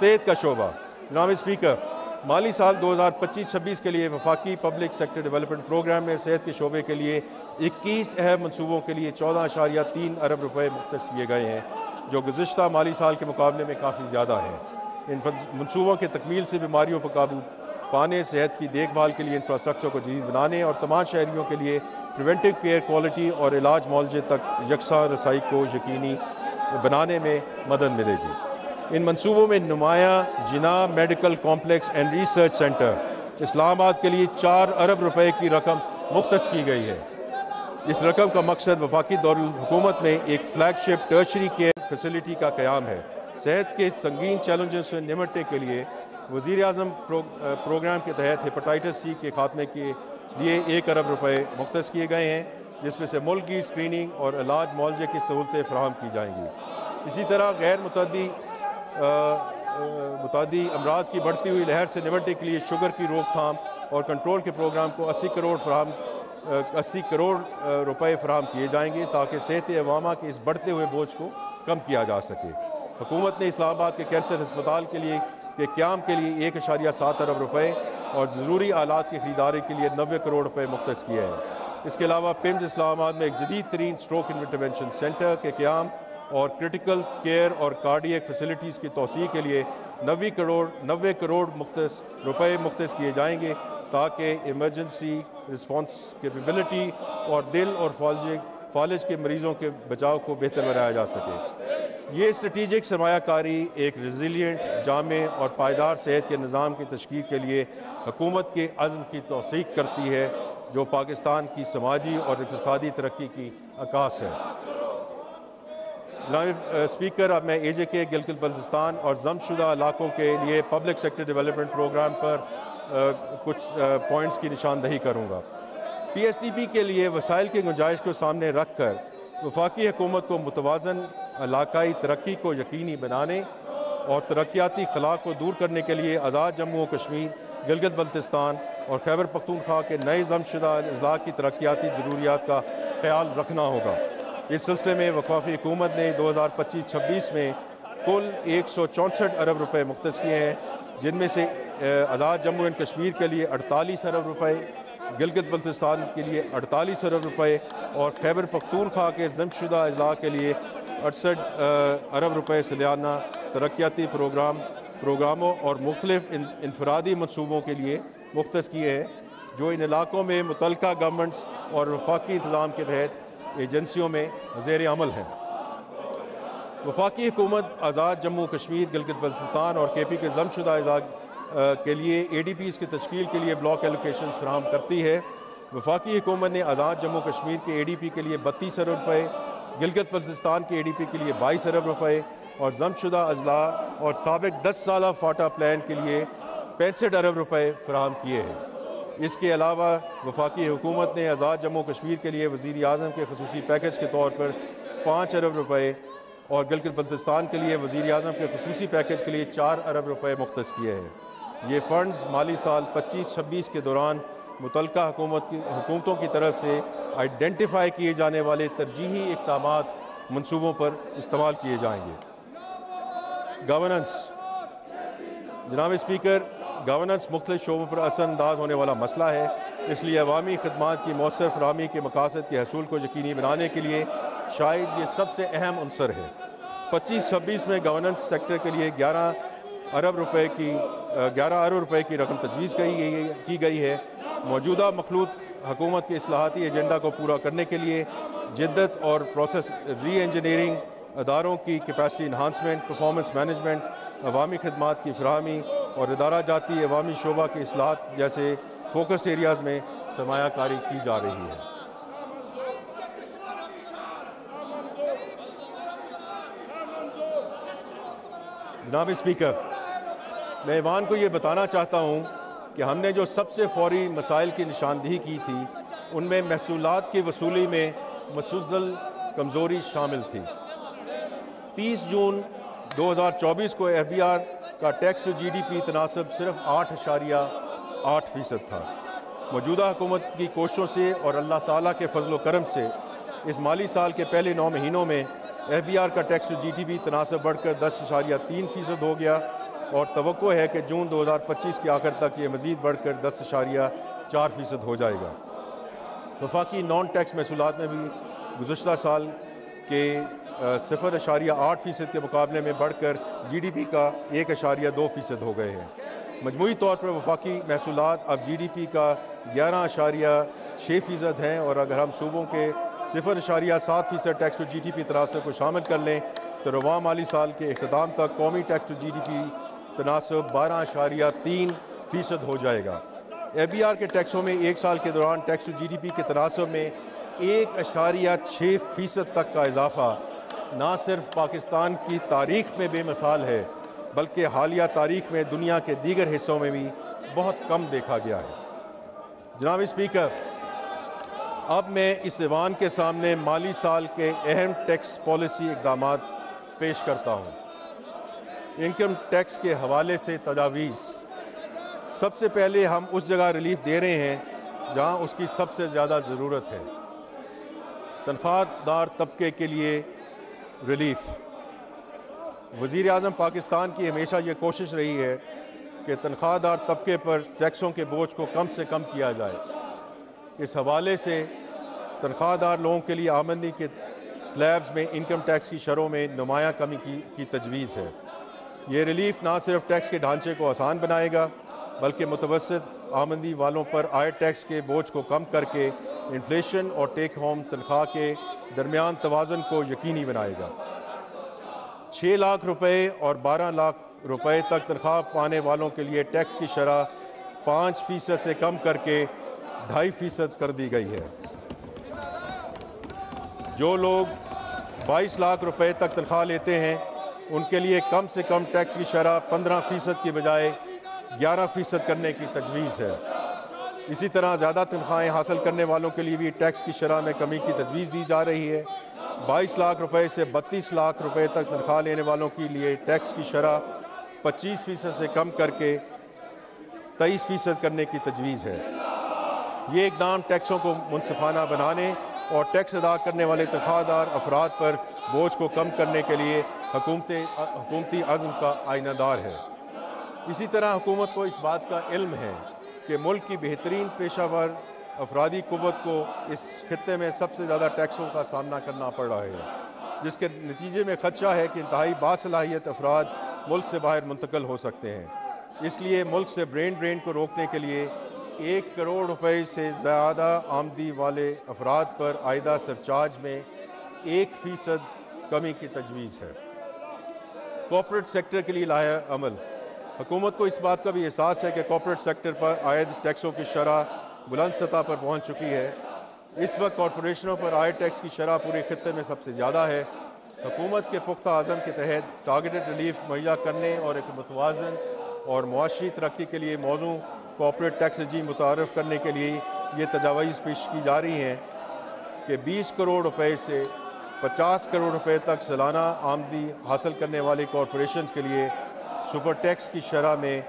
صحت کا شعبہ۔ جناب اسپیکر، مالی سال 2025-26 کے لیے وفاقی پبلک سیکٹر ڈیولپمنٹ پروگرام میں صحت کے شعبے کے لیے 21 اہم منصوبوں کے لیے 14.3 ارب روپے مختص کیے گئے ہیں، جو گزشتہ مالی سال کے مقابلے میں کافی زیادہ ہے۔ ان منصوبوں کے تکمیل سے بیماریوں پر قابو پانے، صحت کی دیکھ بھال کے لیے انفراسٹرکچر کو جدید بنانے اور تمام شہریوں کے لیے پریونٹیو کیئر کوالٹی اور علاج معالجے تک یکساں رسائی کو یقینی بنانے میں مدد ملے گی۔ ان منصوبوں میں نمایاں Jinnah medical complex and research centre Islamabad کے لیے 4 ارب روپے کی رقم مختص کی گئی ہے۔ اس رقم کا مقصد وفاقی دارالحکومت میں ایک فلیگ شپ ٹرشری کیئر فیسلٹی کا قیام ہے۔ صحت کے سنگین چیلنجز سے نمٹنے کے لیے وزیر اعظم پروگرام کے تحت ہیپاٹائٹس سی کے خاتمے کے لیے 1 ارب روپے مختص کیے گئے ہیں، جس میں سے ملک کی اسکریننگ اور علاج معالجے کی سہولتیں فراہم کی جائیں گی۔ اسی طرح غیر متعدی امراض کی بڑھتی ہوئی لہر سے نمٹنے کے لیے شوگر کی روک تھام اور کنٹرول کے پروگرام کو 80 کروڑ روپے فراہم کیے جائیں گے، تاکہ صحت عوامہ کے اس بڑھتے ہوئے بوجھ کو کم کیا جا سکے۔ حکومت نے اسلام آباد کے کینسر ہسپتال کے قیام کے لیے 1.7 ارب روپے اور ضروری آلات کی خریداری کے لیے 90 کروڑ روپے مختص کیے ہیں۔ اس کے علاوہ پیمز اسلام آباد میں ایک جدید ترین اسٹروک انٹرونشن سینٹر کے قیام اور کرٹیکل کیئر اور کارڈیک فیسلٹیز کی توسیع کے لیے 90 کروڑ روپے مختص کیے جائیں گے، تاکہ ایمرجنسی رسپانس کیپیبلٹی اور دل اور فالج کے مریضوں کے بچاؤ کو بہتر بنایا جا سکے۔ یہ اسٹریٹجک سرمایہ کاری ایک ریزیلینٹ، جامع اور پائیدار صحت کے نظام کی تشکیل کے لیے حکومت کے عزم کی توثیق کرتی ہے، جو پاکستان کی سماجی اور اقتصادی ترقی کی عکاس ہے۔ جناب اسپیکر، اب میں AJK گلگت بلتستان اور ضم شدہ علاقوں کے لیے پبلک سیکٹر ڈیولپمنٹ پروگرام پر کچھ پوائنٹس کی نشاندہی کروں گا۔ PSDP کے لیے وسائل کی گنجائش کو سامنے رکھ کر وفاقی حکومت کو متوازن علاقائی ترقی کو یقینی بنانے اور ترقیاتی خلا کو دور کرنے کے لیے آزاد جموں و کشمیر، گلگت بلتستان اور خیبر پختونخوا کے نئے ضم شدہ اضلاع کی ترقیاتی ضروریات کا خیال رکھنا ہوگا۔ اس سلسلے میں وفاقی حکومت نے 2025-26 میں کل 164 ارب روپے مختص کیے ہیں، جن میں سے آزاد جموں اینڈ کشمیر کے لیے 48 ارب روپے، گلگت بلتستان کے لیے 48 ارب روپے اور خیبر پختونخوا کے ضم شدہ اضلاع کے لیے 68 ارب روپے سالانہ ترقیاتی پروگراموں اور مختلف انفرادی منصوبوں کے لیے مختص کیے ہیں، جو ان علاقوں میں متعلقہ گورنمنٹس اور وفاقی انتظام کے تحت ایجنسیوں میں زیر عمل ہیں۔ وفاقی حکومت آزاد جموں کشمیر، گلگت بلتستان اور KP کے ضم شدہ اضلاع کے لیے ADPs کی تشکیل کے لیے بلاک ایلوکیشنز فراہم کرتی ہے۔ وفاقی حکومت نے آزاد جموں کشمیر کے ADP کے لیے 32 ارب روپے، گلگت بلتستان کے ADP کے لیے 22 ارب روپے اور ضم شدہ اضلاع اور سابق 10 سالہ فاٹا پلان کے لیے 65 ارب روپے فراہم کیے ہیں۔ اس کے علاوہ وفاقی حکومت نے آزاد جموں کشمیر کے لیے وزیر اعظم کے خصوصی پیکج کے طور پر 5 ارب روپے اور گلگت بلتستان کے لیے وزیر اعظم کے خصوصی پیکج کے لیے 4 ارب روپے مختص کیے ہیں۔ یہ فنڈز مالی سال 25-26 کے دوران متعلقہ حکومتوں کی طرف سے آئیڈینٹیفائی کیے جانے والے ترجیحی اقدامات منصوبوں پر استعمال کیے جائیں گے۔ گورننس۔ جناب اسپیکر، گورننس مختلف شعبوں پر اثر انداز ہونے والا مسئلہ ہے، اس لیے عوامی خدمات کی مؤثر فراہمی کے مقاصد کے حصول کو یقینی بنانے کے لیے شاید یہ سب سے اہم عنصر ہے۔ 25-26 میں گورننس سیکٹر کے لیے 11 ارب روپے کی رقم تجویز کی گئی ہے۔ موجودہ مخلوط حکومت کے اصلاحاتی ایجنڈا کو پورا کرنے کے لیے جدت اور پروسیس ری انجینئرنگ، اداروں کی کیپیسٹی انہانسمنٹ، پرفارمنس مینجمنٹ، عوامی خدمات کی فراہمی اور ادارہ جاتی عوامی شعبہ کی اصلاحات جیسے فوکس ایریاز میں سرمایہ کاری کی جا رہی ہے۔ جناب اسپیکر، میں ایوان کو یہ بتانا چاہتا ہوں کہ ہم نے جو سب سے فوری مسائل کی نشاندہی کی تھی، ان میں محصولات کی وصولی میں مسلسل کمزوری شامل تھی۔ 30 جون 2024 کو FBR کا ٹیکس ٹو GDP تناسب صرف 8.8% تھا۔ موجودہ حکومت کی کوششوں سے اور اللہ تعالیٰ کے فضل و کرم سے اس مالی سال کے پہلے 9 مہینوں میں FBR کا ٹیکس ٹو GDP تناسب بڑھ کر 10.3% ہو گیا، اور توقع ہے کہ جون 2025 کے آخر تک یہ مزید بڑھ کر 10.4% ہو جائے گا۔ وفاقی نان ٹیکس محصولات میں بھی گزشتہ سال کے 0.8% کے مقابلے میں بڑھ کر جی ڈی پی کا 1.2% ہو گئے ہیں۔ مجموعی طور پر وفاقی محصولات اب جی ڈی پی کا 11.6% ہیں، اور اگر ہم صوبوں کے 0.7% tax to G D P تناسب کو شامل کر لیں تو رواں مالی سال کے اختتام تک قومی tax to G D P تناسب 12.3% ہو جائے گا۔ ایف بی آر کے ٹیکسوں میں ایک سال کے دوران tax to G D P کے تناسب میں 1.6% تک کا اضافہ نہ صرف پاکستان کی تاریخ میں بے مثال ہے بلکہ حالیہ تاریخ میں دنیا کے دیگر حصوں میں بھی بہت کم دیکھا گیا ہے۔ جناب اسپیکر، اب میں اس ایوان کے سامنے مالی سال کے اہم ٹیکس پالیسی اقدامات پیش کرتا ہوں۔ انکم ٹیکس کے حوالے سے تجاویز۔ سب سے پہلے ہم اس جگہ ریلیف دے رہے ہیں جہاں اس کی سب سے زیادہ ضرورت ہے۔ تنخواہ دار طبقے کے لیے ریلیف۔ وزیر اعظم پاکستان کی ہمیشہ یہ کوشش رہی ہے کہ تنخواہ دار طبقے پر ٹیکسوں کے بوجھ کو کم سے کم کیا جائے۔ اس حوالے سے تنخواہ دار لوگوں کے لیے آمدنی کے سلیبز میں انکم ٹیکس کی شرحوں میں نمایاں کمی کی تجویز ہے۔ یہ ریلیف نہ صرف ٹیکس کے ڈھانچے کو آسان بنائے گا بلکہ متوسط آمدنی والوں پر عائد ٹیکس کے بوجھ کو کم کر کے انفلیشن اور ٹیک ہوم تنخواہ کے درمیان توازن کو یقینی بنائے گا۔ 6 لاکھ روپے اور 12 لاکھ روپے تک تنخواہ پانے والوں کے لیے ٹیکس کی شرح 5% سے کم کر کے 2.5% کر دی گئی ہے۔ جو لوگ 22 لاکھ روپے تک تنخواہ لیتے ہیں ان کے لیے کم سے کم ٹیکس کی شرح 15% کی بجائے 11% کرنے کی تجویز ہے۔ اسی طرح زیادہ تنخواہیں حاصل کرنے والوں کے لیے بھی ٹیکس کی شرح میں کمی کی تجویز دی جا رہی ہے۔ 22 لاکھ روپے سے 32 لاکھ روپے تک تنخواہ لینے والوں کے لیے ٹیکس کی شرح 25% سے کم کر کے 23% کرنے کی تجویز ہے۔ یہ اقدام ٹیکسوں کو منصفانہ بنانے اور ٹیکس ادا کرنے والے تنخواہ دار افراد پر بوجھ کو کم کرنے کے لیے حکومتی عزم کا آئینہ دار ہے۔ اسی طرح حکومت کو اس بات کا علم ہے کہ ملک کی بہترین پیشہ ور افرادی قوت کو اس خطے میں سب سے زیادہ ٹیکسوں کا سامنا کرنا پڑ رہا ہے، جس کے نتیجے میں خدشہ ہے کہ انتہائی باصلاحیت افراد ملک سے باہر منتقل ہو سکتے ہیں۔ اس لیے ملک سے برین ڈرین کو روکنے کے لیے 1 کروڑ روپے سے زیادہ آمدنی والے افراد پر عائدہ سرچارج میں 1% کمی کی تجویز ہے۔ کارپوریٹ سیکٹر کے لیے لاہے عمل۔ حکومت کو اس بات کا بھی احساس ہے کہ کارپوریٹ سیکٹر پر عائد ٹیکسوں کی شرح بلند سطح پر پہنچ چکی ہے۔ اس وقت کارپوریشنوں پر عائد ٹیکس کی شرح پورے خطے میں سب سے زیادہ ہے۔ حکومت کے پختہ عزم کے تحت ٹارگیٹڈ ریلیف مہیا کرنے اور ایک متوازن اور معاشی ترقی کے لیے موزوں کارپوریٹ ٹیکس رجیم متعارف کرنے کے لیے یہ تجاویز پیش کی جا رہی ہیں کہ 20 کروڑ روپے سے 50 کروڑ روپے تک سالانہ آمدنی حاصل کرنے والی کارپوریشنز کے لیے سپر ٹیکس کی شرح میں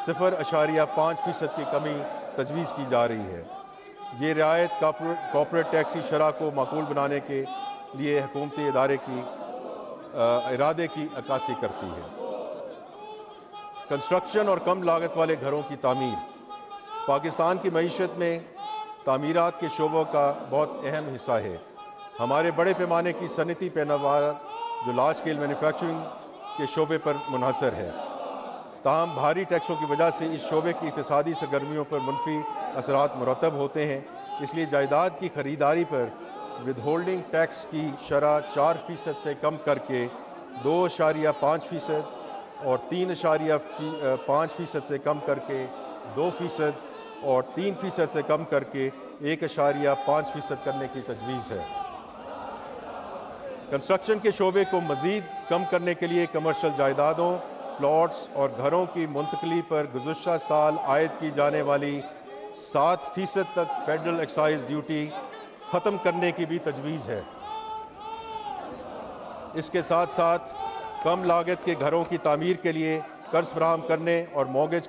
0.5% کی کمی تجویز کی جا رہی ہے۔ یہ رعایت کارپوریٹ ٹیکس کی شرح کو معقول بنانے کے لیے حکومتی ارادے کی عکاسی کرتی ہے۔ کنسٹرکشن اور کم لاگت والے گھروں کی تعمیر۔ پاکستان کی معیشت میں تعمیرات کے شعبوں کا بہت اہم حصہ ہے۔ ہمارے بڑے پیمانے کی صنعتی پیداوار جو لارج اسکیل مینوفیکچرنگ کے شعبے پر منحصر ہے، تاہم بھاری ٹیکسوں کی وجہ سے اس شعبے کی اقتصادی سرگرمیوں پر منفی اثرات مرتب ہوتے ہیں۔ اس لیے جائیداد کی خریداری پر ود ہولڈنگ ٹیکس کی شرح 4% سے کم کر کے 2.5% اور 3.5% سے کم کر کے 2% اور 3% سے کم کر کے 1.5% کرنے کی تجویز ہے۔ کنسٹرکشن کے شعبے کو مزید کم کرنے کے لیے کمرشل جائیدادوں، پلاٹس اور گھروں کی منتقلی پر گزشتہ سال عائد کی جانے والی 7% تک فیڈرل ایکسائز ڈیوٹی ختم کرنے کی بھی تجویز ہے۔ اس کے ساتھ ساتھ کم لاگت کے گھروں کی تعمیر کے لیے قرض فراہم کرنے اور مورگیج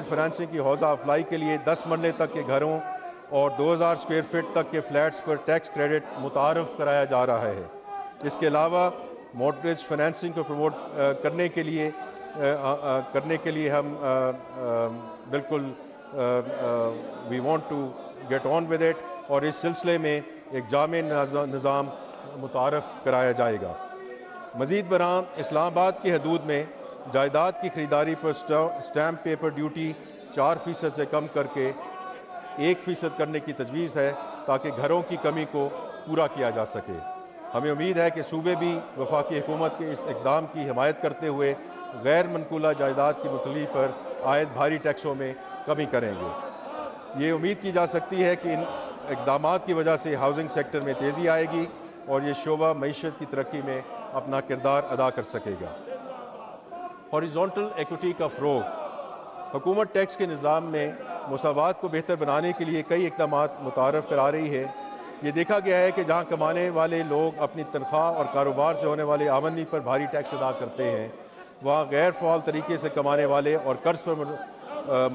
فنانسنگ کی حوصلہ افزائی کے لیے 10 مرلے تک کے گھروں اور 2000 اسکوائر فٹ تک کے فلیٹس پر ٹیکس کریڈٹ متعارف کرایا جا رہا ہے۔ اس کے علاوہ مورگیج فنانسنگ کو پروموٹ کرنے کے لیے کرنے کے لیے ہم بالکل we want to get on with it, اور اس سلسلے میں ایک جامع نظام متعارف کرایا جائے گا۔ مزید برآں اسلام آباد کی حدود میں جائیداد کی خریداری پر اسٹیمپ پیپر ڈیوٹی 4% سے کم کر کے 1% کرنے کی تجویز ہے تاکہ گھروں کی کمی کو پورا کیا جا سکے۔ ہمیں امید ہے کہ صوبے بھی وفاقی حکومت کے اس اقدام کی حمایت کرتے ہوئے غیر منقولہ جائیداد کی منتقلی پر عائد بھاری ٹیکسوں میں کمی کریں گے۔ یہ امید کی جا سکتی ہے کہ ان اقدامات کی وجہ سے ہاؤسنگ سیکٹر میں تیزی آئے گی اور یہ شعبہ معیشت کی ترقی میں اپنا کردار ادا کر سکے گا۔ ہاریزونٹل ایکوٹی کا فروغ۔ حکومت ٹیکس کے نظام میں مساوات کو بہتر بنانے کے لیے کئی اقدامات متعارف کرا رہی ہے۔ یہ دیکھا گیا ہے کہ جہاں کمانے والے لوگ اپنی تنخواہ اور کاروبار سے ہونے والے آمدنی پر بھاری ٹیکس ادا کرتے ہیں، وہاں غیر فعال طریقے سے کمانے والے اور قرض پر